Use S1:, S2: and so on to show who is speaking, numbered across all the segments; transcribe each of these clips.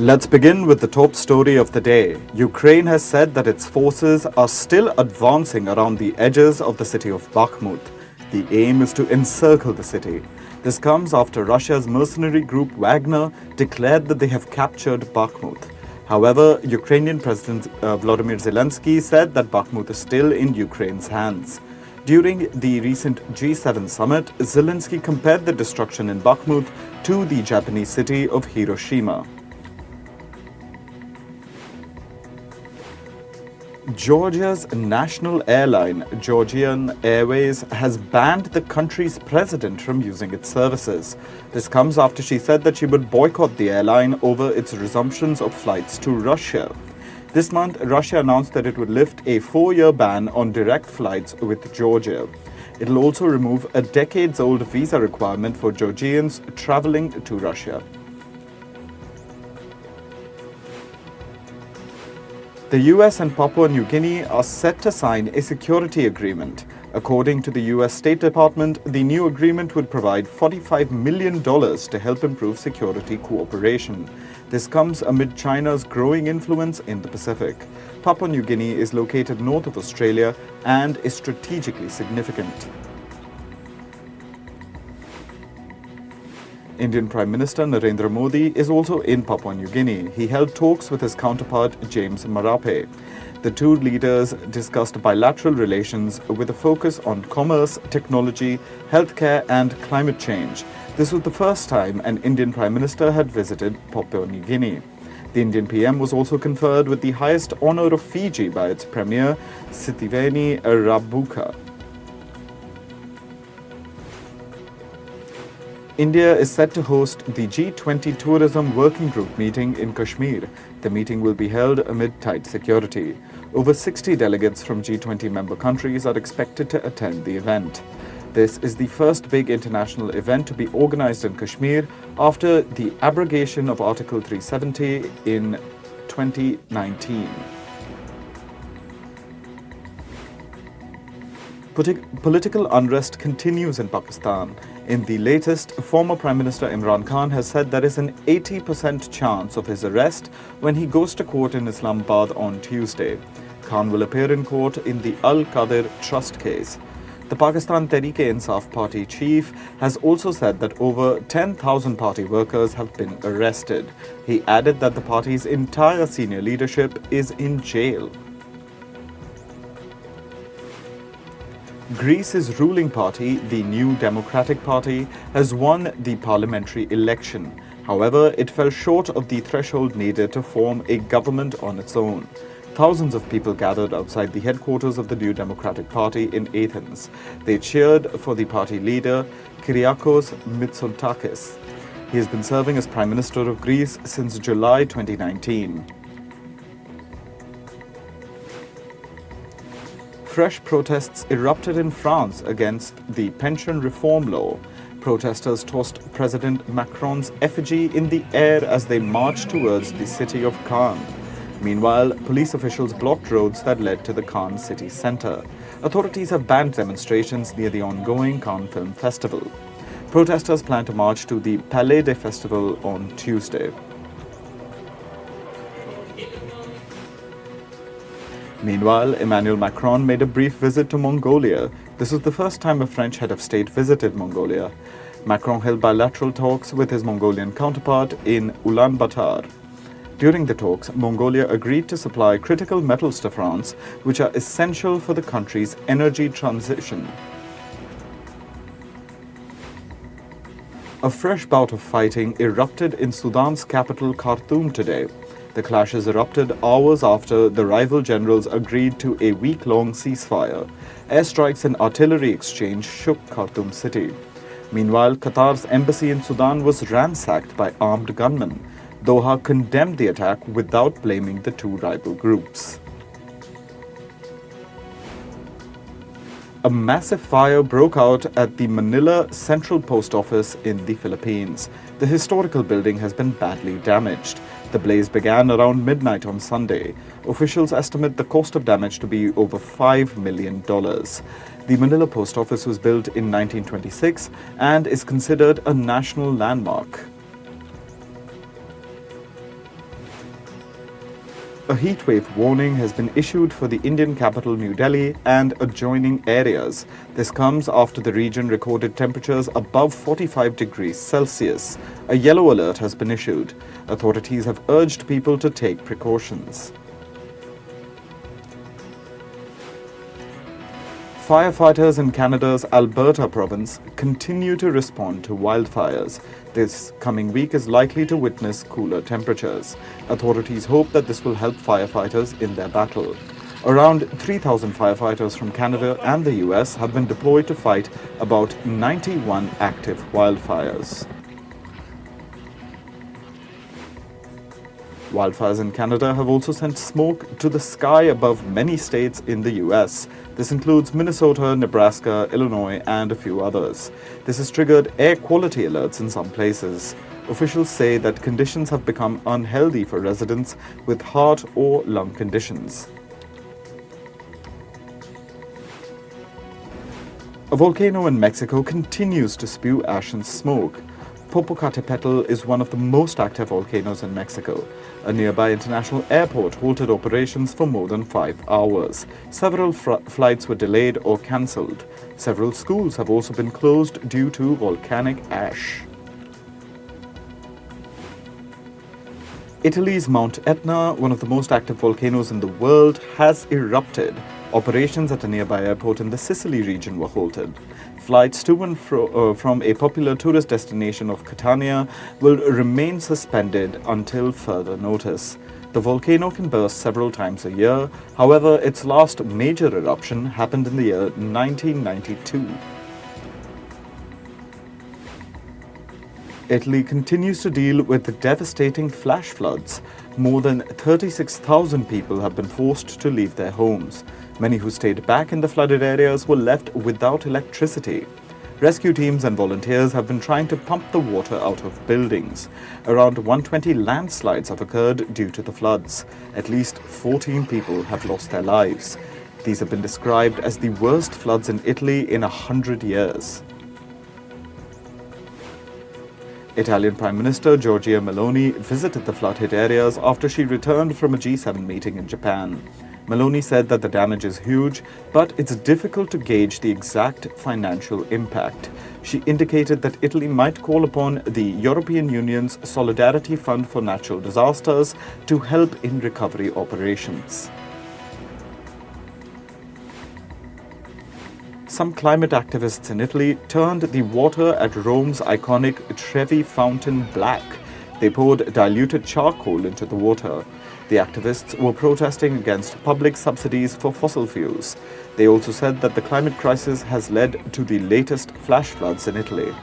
S1: Let's begin with the top story of the day. Ukraine has said that its forces are still advancing around the edges of the city of Bakhmut. The aim is to encircle the city. This comes after Russia's mercenary group Wagner declared that they have captured Bakhmut. However, Ukrainian President Volodymyr Zelensky said that Bakhmut is still in Ukraine's hands. During the recent G7 summit, Zelensky compared the destruction in Bakhmut to the Japanese city of Hiroshima. Georgia's national airline, Georgian Airways, has banned the country's president from using its services. This comes after she said that she would boycott the airline over its resumptions of flights to Russia. This month, Russia announced that it would lift a 4-year ban on direct flights with Georgia. It will also remove a decades-old visa requirement for Georgians traveling to Russia. The US and Papua New Guinea are set to sign a security agreement. According to the US State Department, the new agreement would provide $45 million to help improve security cooperation. This comes amid China's growing influence in the Pacific. Papua New Guinea is located north of Australia and is strategically significant. Indian Prime Minister Narendra Modi is also in Papua New Guinea. He held talks with his counterpart James Marape. The two leaders discussed bilateral relations with a focus on commerce, technology, healthcare and climate change. This was the first time an Indian Prime Minister had visited Papua New Guinea. The Indian PM was also conferred with the highest honour of Fiji by its Premier, Sitiveni Rabuka. India is set to host the G20 Tourism Working Group meeting in Kashmir. The meeting will be held amid tight security. Over 60 delegates from G20 member countries are expected to attend the event. This is the first big international event to be organized in Kashmir after the abrogation of Article 370 in 2019. Political unrest continues in Pakistan. In the latest, former Prime Minister Imran Khan has said there is an 80% chance of his arrest when he goes to court in Islamabad on Tuesday. Khan will appear in court in the Al-Qadir Trust case. The Pakistan Tehreek-e-Insaf Party chief has also said that over 10,000 party workers have been arrested. He added that the party's entire senior leadership is in jail. Greece's ruling party, the New Democratic Party, has won the parliamentary election. However, it fell short of the threshold needed to form a government on its own. Thousands of people gathered outside the headquarters of the New Democratic Party in Athens. They cheered for the party leader, Kyriakos Mitsotakis. He has been serving as Prime Minister of Greece since July 2019. Fresh protests erupted in France against the pension reform law. Protesters tossed President Macron's effigy in the air as they marched towards the city of Cannes. Meanwhile, police officials blocked roads that led to the Cannes city centre. Authorities have banned demonstrations near the ongoing Cannes Film Festival. Protesters plan to march to the Palais des Festivals on Tuesday. Meanwhile, Emmanuel Macron made a brief visit to Mongolia. This was the first time a French head of state visited Mongolia. Macron held bilateral talks with his Mongolian counterpart in Ulaanbaatar. During the talks, Mongolia agreed to supply critical metals to France, which are essential for the country's energy transition. A fresh bout of fighting erupted in Sudan's capital Khartoum today. The clashes erupted hours after the rival generals agreed to a week-long ceasefire. Airstrikes and artillery exchange shook Khartoum city. Meanwhile, Qatar's embassy in Sudan was ransacked by armed gunmen. Doha condemned the attack without blaming the two rival groups. A massive fire broke out at the Manila Central Post Office in the Philippines. The historical building has been badly damaged. The blaze began around midnight on Sunday. Officials estimate the cost of damage to be over $5 million. The Manila Post Office was built in 1926 and is considered a national landmark. A heatwave warning has been issued for the Indian capital New Delhi and adjoining areas. This comes after the region recorded temperatures above 45 degrees Celsius. A yellow alert has been issued. Authorities have urged people to take precautions. Firefighters in Canada's Alberta province continue to respond to wildfires. This coming week is likely to witness cooler temperatures. Authorities hope that this will help firefighters in their battle. Around 3,000 firefighters from Canada and the US have been deployed to fight about 91 active wildfires. Wildfires in Canada have also sent smoke to the sky above many states in the US. This includes Minnesota, Nebraska, Illinois, and a few others. This has triggered air quality alerts in some places. Officials say that conditions have become unhealthy for residents with heart or lung conditions. A volcano in Mexico continues to spew ash and smoke. Popocatépetl is one of the most active volcanoes in Mexico. A nearby international airport halted operations for more than 5 hours. Several flights were delayed or cancelled. Several schools have also been closed due to volcanic ash. Italy's Mount Etna, one of the most active volcanoes in the world, has erupted. Operations at a nearby airport in the Sicily region were halted. Flights to and from a popular tourist destination of Catania will remain suspended until further notice. The volcano can burst several times a year. However, its last major eruption happened in the year 1992. Italy continues to deal with the devastating flash floods. More than 36,000 people have been forced to leave their homes. Many who stayed back in the flooded areas were left without electricity. Rescue teams and volunteers have been trying to pump the water out of buildings. Around 120 landslides have occurred due to the floods. At least 14 people have lost their lives. These have been described as the worst floods in Italy in 100 years. Italian Prime Minister Giorgia Meloni visited the flood-hit areas after she returned from a G7 meeting in Japan. Meloni said that the damage is huge, but it's difficult to gauge the exact financial impact. She indicated that Italy might call upon the European Union's Solidarity Fund for Natural Disasters to help in recovery operations. Some climate activists in Italy turned the water at Rome's iconic Trevi Fountain black. They poured diluted charcoal into the water. The activists were protesting against public subsidies for fossil fuels. They also said that the climate crisis has led to the latest flash floods in Italy.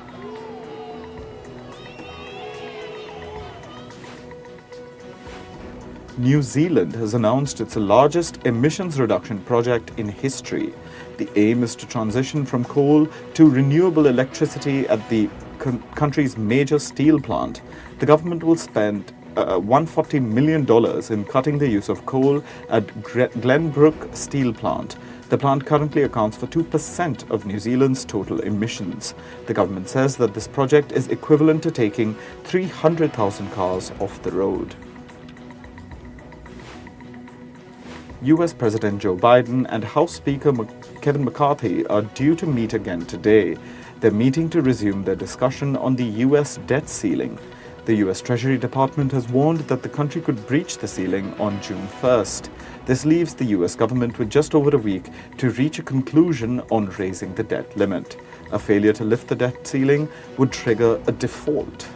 S1: New Zealand has announced its largest emissions reduction project in history. The aim is to transition from coal to renewable electricity at the country's major steel plant. The government will spend $140 million in cutting the use of coal at Glenbrook Steel Plant. The plant currently accounts for 2% of New Zealand's total emissions. The government says that this project is equivalent to taking 300,000 cars off the road. US President Joe Biden and House Speaker Kevin McCarthy are due to meet again today. They're meeting to resume their discussion on the US debt ceiling. The US Treasury Department has warned that the country could breach the ceiling on June 1st. This leaves the US government with just over a week to reach a conclusion on raising the debt limit. A failure to lift the debt ceiling would trigger a default.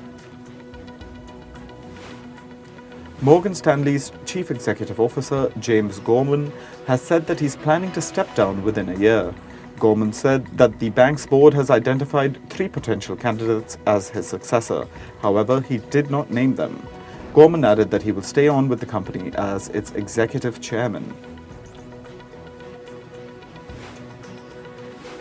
S1: Morgan Stanley's Chief Executive Officer, James Gorman, has said that he's planning to step down within a year. Gorman said that the bank's board has identified 3 potential candidates as his successor. However, he did not name them. Gorman added that he will stay on with the company as its executive chairman.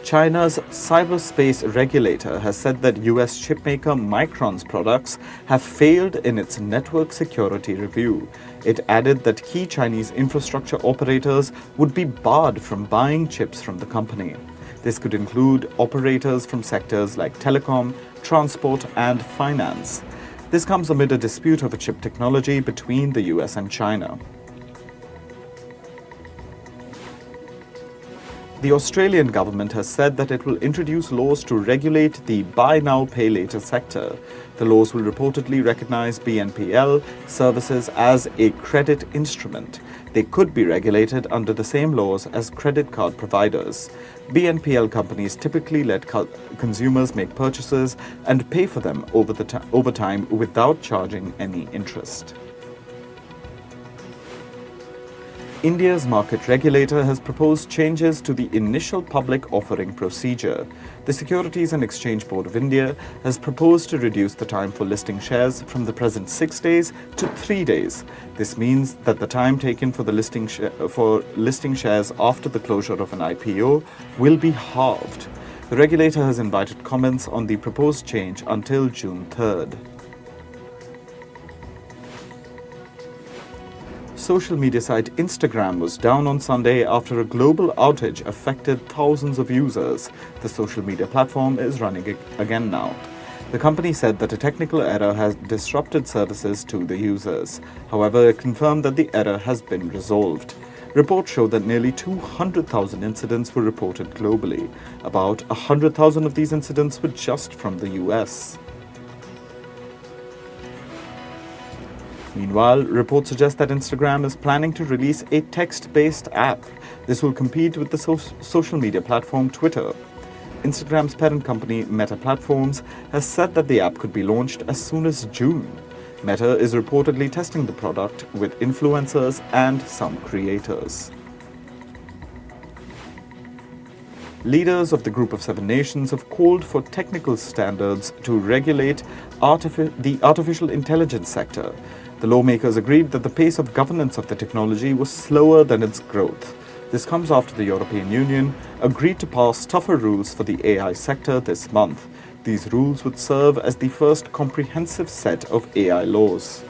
S1: China's cyberspace regulator has said that US chipmaker Micron's products have failed in its network security review. It added that key Chinese infrastructure operators would be barred from buying chips from the company. This could include operators from sectors like telecom, transport, and finance. This comes amid a dispute over chip technology between the US and China. The Australian government has said that it will introduce laws to regulate the buy now, pay later sector. The laws will reportedly recognize BNPL services as a credit instrument. They could be regulated under the same laws as credit card providers. BNPL companies typically let consumers make purchases and pay for them over time without charging any interest. India's market regulator has proposed changes to the initial public offering procedure. The Securities and Exchange Board of India has proposed to reduce the time for listing shares from the present 6 days to 3 days. This means that the time taken for listing shares after the closure of an IPO will be halved. The regulator has invited comments on the proposed change until June 3rd. Social media site Instagram was down on Sunday after a global outage affected thousands of users. The social media platform is running again now. The company said that a technical error has disrupted services to the users. However, it confirmed that the error has been resolved. Reports show that nearly 200,000 incidents were reported globally. About 100,000 of these incidents were just from the US. Meanwhile, reports suggest that Instagram is planning to release a text-based app. This will compete with the social media platform Twitter. Instagram's parent company, Meta Platforms, has said that the app could be launched as soon as June. Meta is reportedly testing the product with influencers and some creators. Leaders of the Group of Seven Nations have called for technical standards to regulate the artificial intelligence sector. The lawmakers agreed that the pace of governance of the technology was slower than its growth. This comes after the European Union agreed to pass tougher rules for the AI sector this month. These rules would serve as the first comprehensive set of AI laws.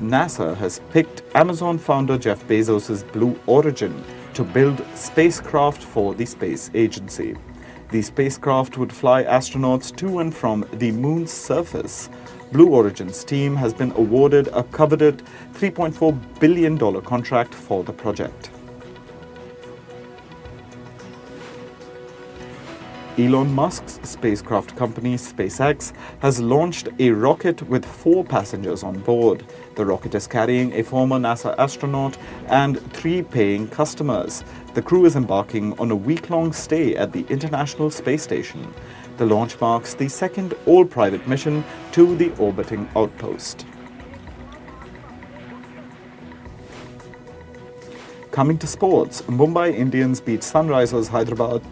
S1: NASA has picked Amazon founder Jeff Bezos' Blue Origin to build spacecraft for the space agency. The spacecraft would fly astronauts to and from the moon's surface. Blue Origin's team has been awarded a coveted $3.4 billion contract for the project. Elon Musk's spacecraft company SpaceX has launched a rocket with 4 passengers on board. The rocket is carrying a former NASA astronaut and 3 paying customers. The crew is embarking on a week-long stay at the International Space Station. The launch marks the second all-private mission to the orbiting outpost. Coming to sports, Mumbai Indians beat Sunrisers Hyderabad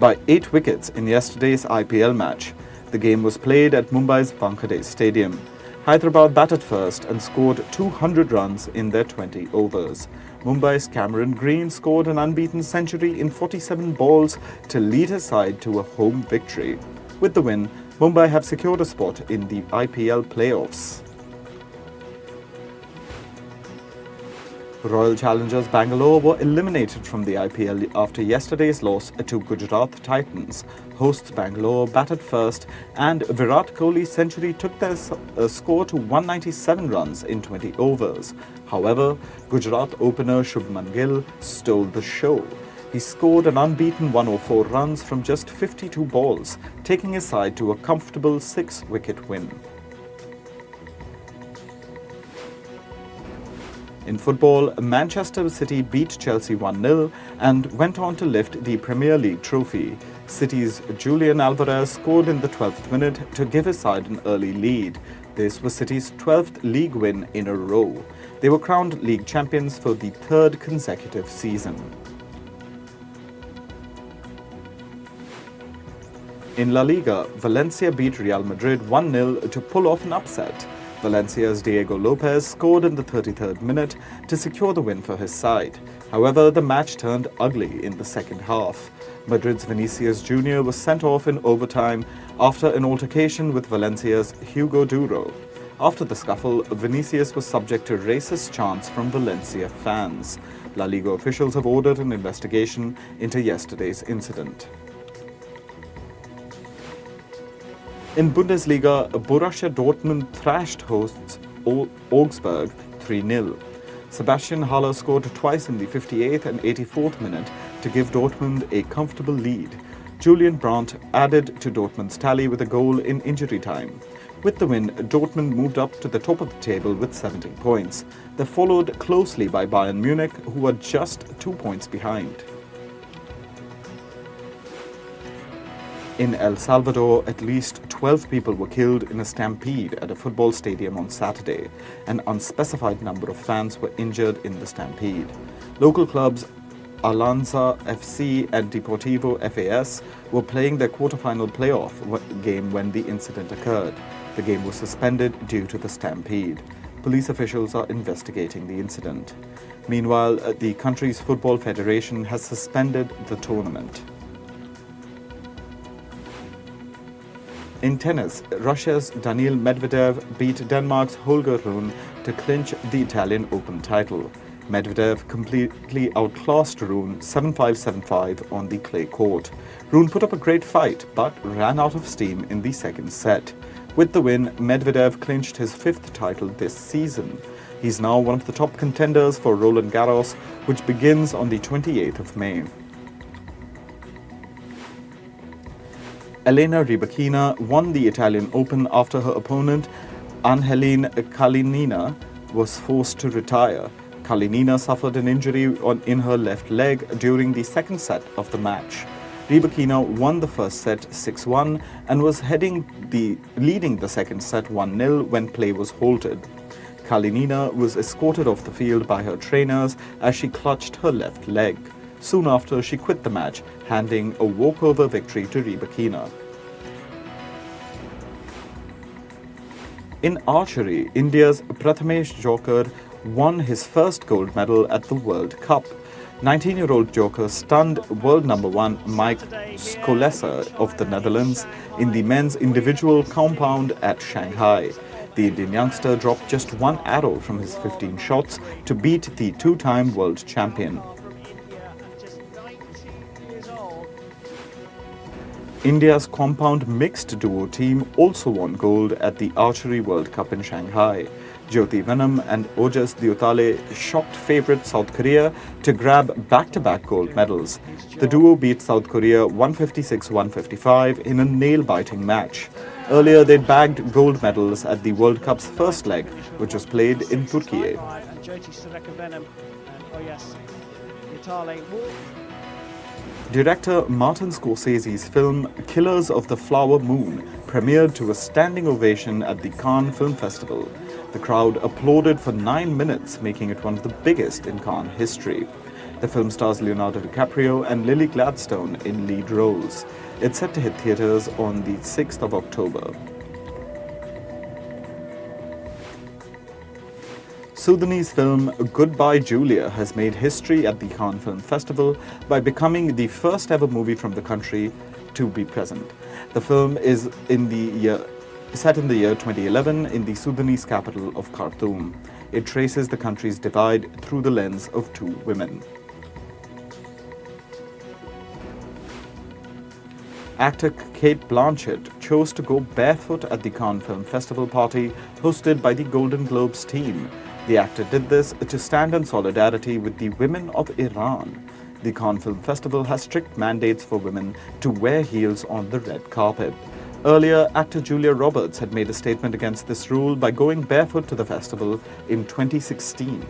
S1: by 8 wickets in yesterday's IPL match. The game was played at Mumbai's Wankhede Stadium. Hyderabad batted first and scored 200 runs in their 20 overs. Mumbai's Cameron Green scored an unbeaten century in 47 balls to lead his side to a home victory. With the win, Mumbai have secured a spot in the IPL playoffs. Royal challengers Bangalore were eliminated from the IPL after yesterday's loss to Gujarat Titans. Hosts Bangalore batted first and Virat Kohli's century took their score to 197 runs in 20 overs. However, Gujarat opener Shubman Gill stole the show. He scored an unbeaten 104 runs from just 52 balls, taking his side to a comfortable 6-wicket win. In football, Manchester City beat Chelsea 1-0 and went on to lift the Premier League trophy. City's Julian Alvarez scored in the 12th minute to give his side an early lead. This was City's 12th league win in a row. They were crowned league champions for the 3rd consecutive season. In La Liga, Valencia beat Real Madrid 1-0 to pull off an upset. Valencia's Diego Lopez scored in the 33rd minute to secure the win for his side. However, the match turned ugly in the second half. Madrid's Vinicius Jr. was sent off in overtime after an altercation with Valencia's Hugo Duro. After the scuffle, Vinicius was subject to racist chants from Valencia fans. La Liga officials have ordered an investigation into yesterday's incident. In Bundesliga, Borussia Dortmund thrashed hosts Augsburg 3-0. Sebastian Haller scored twice in the 58th and 84th minute to give Dortmund a comfortable lead. Julian Brandt added to Dortmund's tally with a goal in injury time. With the win, Dortmund moved up to the top of the table with 17 points. They're followed closely by Bayern Munich, who are just 2 points behind. In El Salvador, at least 12 people were killed in a stampede at a football stadium on Saturday. An unspecified number of fans were injured in the stampede. Local clubs Alianza FC and Deportivo FAS were playing their quarterfinal playoff game when the incident occurred. The game was suspended due to the stampede. Police officials are investigating the incident. Meanwhile, the country's football federation has suspended the tournament. In tennis, Russia's Daniil Medvedev beat Denmark's Holger Rune to clinch the Italian Open title. Medvedev completely outclassed Rune 7-5, 7-5 on the clay court. Rune put up a great fight but ran out of steam in the second set. With the win, Medvedev clinched his 5th title this season. He's now one of the top contenders for Roland Garros, which begins on the 28th of May. Elena Rybakina won the Italian Open after her opponent, Angeline Kalinina, was forced to retire. Kalinina suffered an injury in her left leg during the second set of the match. Rybakina won the first set 6-1 and was leading the second set 1-0 when play was halted. Kalinina was escorted off the field by her trainers as she clutched her left leg. Soon after, she quit the match, handing a walkover victory to Rybakina. In archery, India's Prathamesh Joker won his first gold medal at the World Cup. 19-year-old Joker stunned world number 1 Mike Skolesser of the Netherlands in the men's individual compound at Shanghai. The Indian youngster dropped just one arrow from his 15 shots to beat the two-time world champion. India's compound mixed duo team also won gold at the Archery World Cup in Shanghai. Jyoti Venom and Ojas Diotale shocked favourite South Korea to grab back-to-back gold medals. The duo beat South Korea 156-155 in a nail-biting match. Earlier, they'd bagged gold medals at the World Cup's first leg, which was played in Turkey. Director Martin Scorsese's film Killers of the Flower Moon premiered to a standing ovation at the Cannes Film Festival. The crowd applauded for 9 minutes, making it one of the biggest in Cannes history. The film stars Leonardo DiCaprio and Lily Gladstone in lead roles. It's set to hit theatres on the 6th of October. Sudanese film Goodbye Julia has made history at the Cannes Film Festival by becoming the first ever movie from the country to be present. The film is set in the year 2011 in the Sudanese capital of Khartoum. It traces the country's divide through the lens of 2 women. Actor Cate Blanchett chose to go barefoot at the Cannes Film Festival party hosted by the Golden Globes team. The actor did this to stand in solidarity with the women of Iran. The Cannes Film Festival has strict mandates for women to wear heels on the red carpet. Earlier, actor Julia Roberts had made a statement against this rule by going barefoot to the festival in 2016.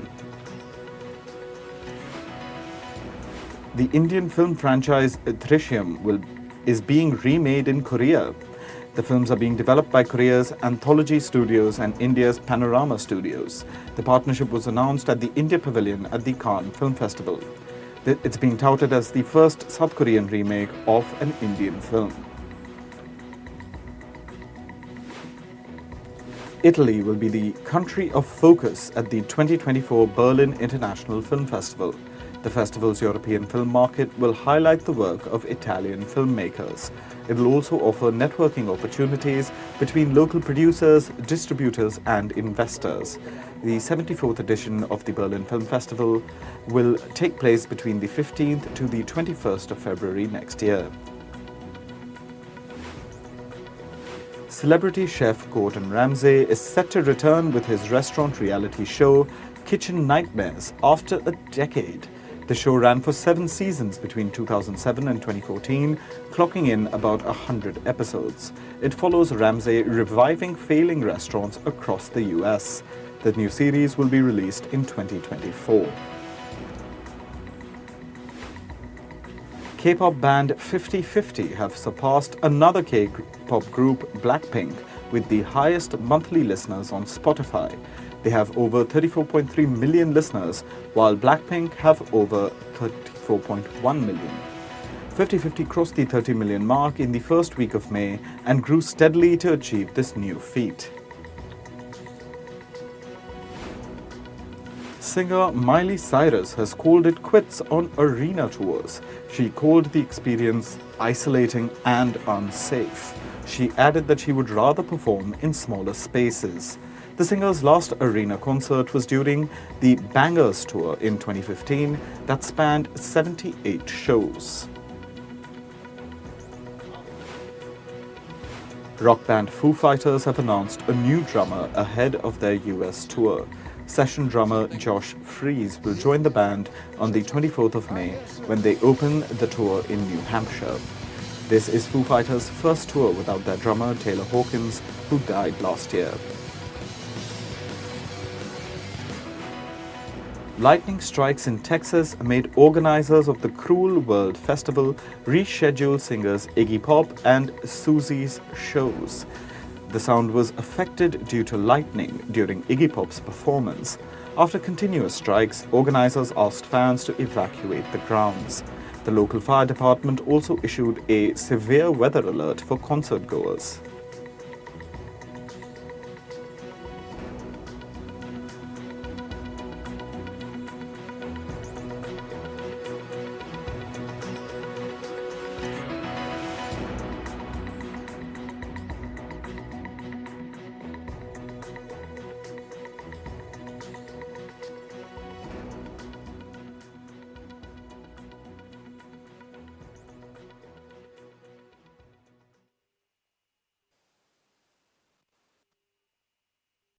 S1: The Indian film franchise Drishyam is being remade in Korea. The films are being developed by Korea's Anthology Studios and India's Panorama Studios. The partnership was announced at the India Pavilion at the Cannes Film Festival. It's being touted as the first South Korean remake of an Indian film. Italy will be the country of focus at the 2024 Berlin International Film Festival. The festival's European film market will highlight the work of Italian filmmakers. It will also offer networking opportunities between local producers, distributors, and investors. The 74th edition of the Berlin Film Festival will take place between the 15th to the 21st of February next year. Celebrity chef Gordon Ramsay is set to return with his restaurant reality show kitchen nightmares after a decade. The show ran for 7 seasons between 2007 and 2014, clocking in about 100 episodes. It follows Ramsay reviving failing restaurants across the US. The new series will be released in 2024. K-pop band 50/50 have surpassed another K-pop group, Blackpink, with the highest monthly listeners on Spotify. They have over 34.3 million listeners, while Blackpink have over 34.1 million. 50/50 crossed the 30 million mark in the first week of May and grew steadily to achieve this new feat. Singer Miley Cyrus has called it quits on arena tours. She called the experience isolating and unsafe. She added that she would rather perform in smaller spaces. The singer's last arena concert was during the Bangers Tour in 2015 that spanned 78 shows. Rock band Foo Fighters have announced a new drummer ahead of their US tour. Session drummer Josh Freese will join the band on the 24th of May when they open the tour in New Hampshire. This is Foo Fighters' first tour without their drummer Taylor Hawkins, who died last year. Lightning strikes in Texas made organizers of the Cruel World Festival reschedule singers Iggy Pop and Susie's shows. The sound was affected due to lightning during Iggy Pop's performance. After continuous strikes, organizers asked fans to evacuate the grounds. The local fire department also issued a severe weather alert for concert goers.